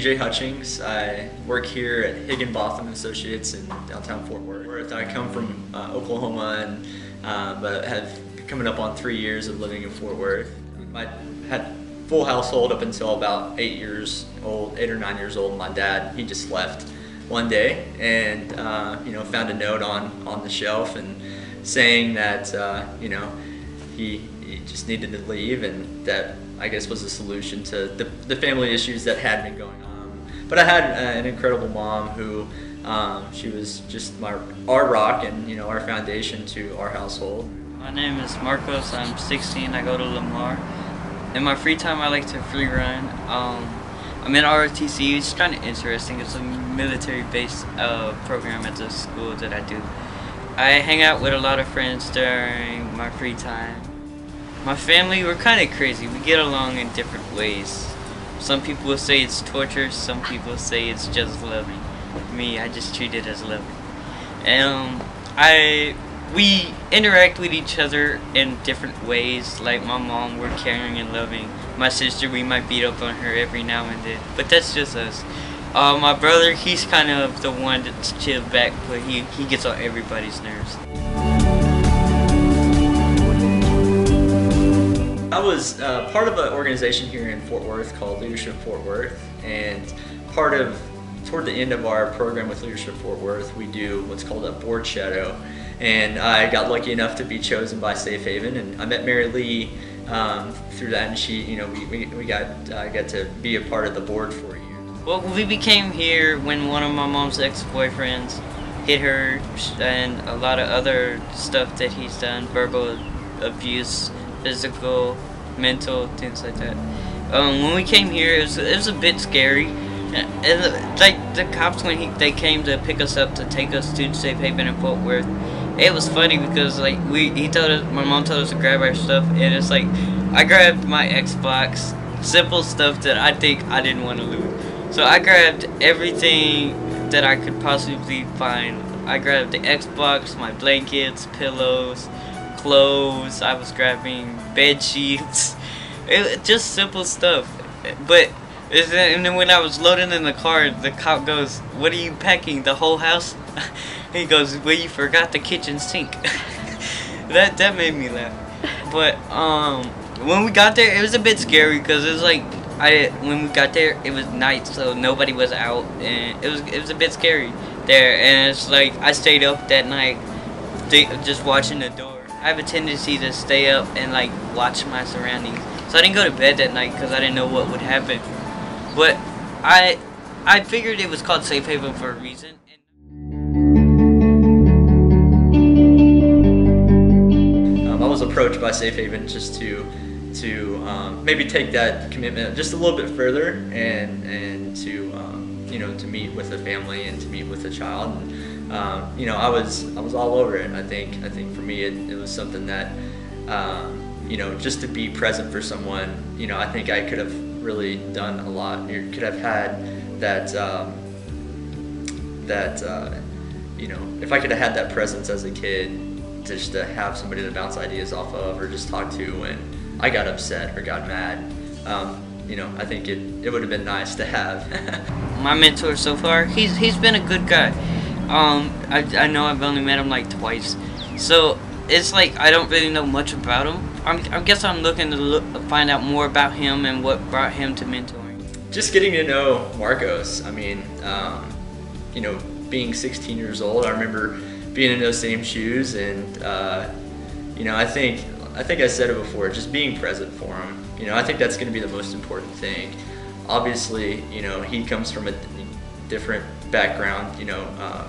DJ Hutchings. I work here at Higginbotham Associates in downtown Fort Worth. I come from Oklahoma, and but have coming up on 3 years of living in Fort Worth. I had full household up until about 8 or 9 years old. My dad, he just left one day, and found a note on the shelf and saying that he just needed to leave, and that I guess was a solution to the family issues that had been going on. But I had an incredible mom who she was just our rock and our foundation to our household. My name is Marcos. I'm 16. I go to Lamar. In my free time, I like to free run. I'm in ROTC. It's kind of interesting. It's a military-based program at the school that I do. I hang out with a lot of friends during my free time. My family, we're kind of crazy. We get along in different ways. Some people will say it's torture. Some people say it's just loving. Me, I just treat it as loving. And we interact with each other in different ways. Like my mom, we're caring and loving. My sister, we might beat up on her every now and then, but that's just us. My brother, he's kind of the one that's chilled back, but he gets on everybody's nerves. I was part of an organization here in Fort Worth called Leadership Fort Worth, and toward the end of our program with Leadership Fort Worth, we do what's called a board shadow. And I got lucky enough to be chosen by SafeHaven, and I met Mary Lee through that, and she, we got to be a part of the board for a year. Well, we became here when one of my mom's ex-boyfriends hit her, and a lot of other stuff that he's done, verbal abuse, physical, mental, things like that. When we came here, it was a bit scary. And like the cops, when they came to pick us up to take us to SafeHaven in Fort Worth, it was funny because like my mom told us to grab our stuff, and it's like I grabbed my Xbox, simple stuff that I think I didn't want to lose. So I grabbed everything that I could possibly find. I grabbed the Xbox, my blankets, pillows, clothes. I was grabbing bed sheets, just simple stuff. And then when I was loading in the car, the cop goes, "What are you packing, the whole house?" He goes, "Well, you forgot the kitchen sink." that made me laugh. But when we got there, it was a bit scary because it was like when we got there, it was night, so nobody was out, and it was a bit scary there. And it's like I stayed up that night, just watching the door. I have a tendency to stay up and like watch my surroundings, so I didn't go to bed that night because I didn't know what would happen. But I figured it was called SafeHaven for a reason. I was approached by SafeHaven just to maybe take that commitment just a little bit further, and to meet with a family and to meet with a child. And I was all over it. I think for me it was something that just to be present for someone. I think I could have really done a lot. You could have had that if I could have had that presence as a kid, just to have somebody to bounce ideas off of or just talk to when I got upset or got mad. I think it would have been nice to have. My mentor so far, he's been a good guy. I know I've only met him like twice, so it's like I don't really know much about him. I guess I'm looking to find out more about him and what brought him to mentoring. Just getting to know Marcos. I mean, being 16 years old, I remember being in those same shoes, and I think I said it before, just being present for him. I think that's going to be the most important thing. Obviously, he comes from a different background,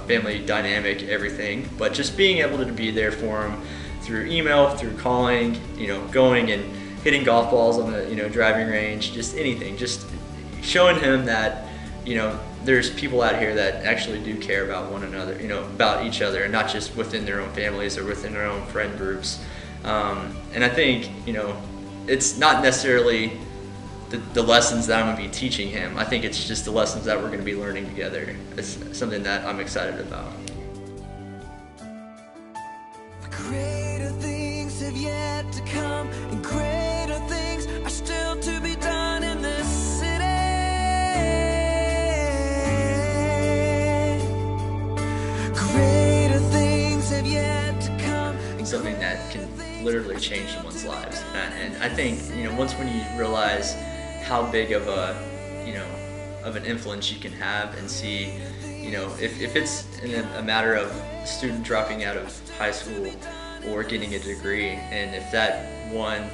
family dynamic, everything, but just being able to be there for him through email, through calling, going and hitting golf balls on the driving range, just anything, just showing him that there's people out here that actually do care about one another, about each other, and not just within their own families or within their own friend groups. And I think it's not necessarily the lessons that I'm going to be teaching him. I think it's just the lessons that we're going to be learning together. It's something that I'm excited about. Greater things have yet to come, and greater things are still to be done in this city. literally change someone's lives. And I think, once when you realize how big of of an influence you can have, and see, if it's in a matter of a student dropping out of high school or getting a degree, and if that one,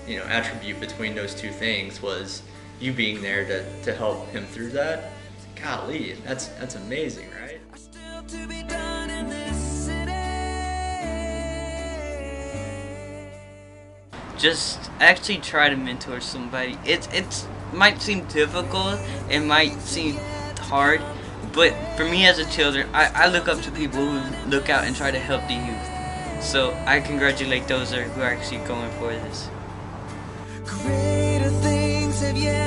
attribute between those two things was you being there to help him through that, golly, that's amazing, right? Still to be done in this city. Just actually try to mentor somebody. It's might seem difficult, it might seem hard, but for me as a children, I look up to people who look out and try to help the youth. So I congratulate those who are actually going for this. Greater things have yet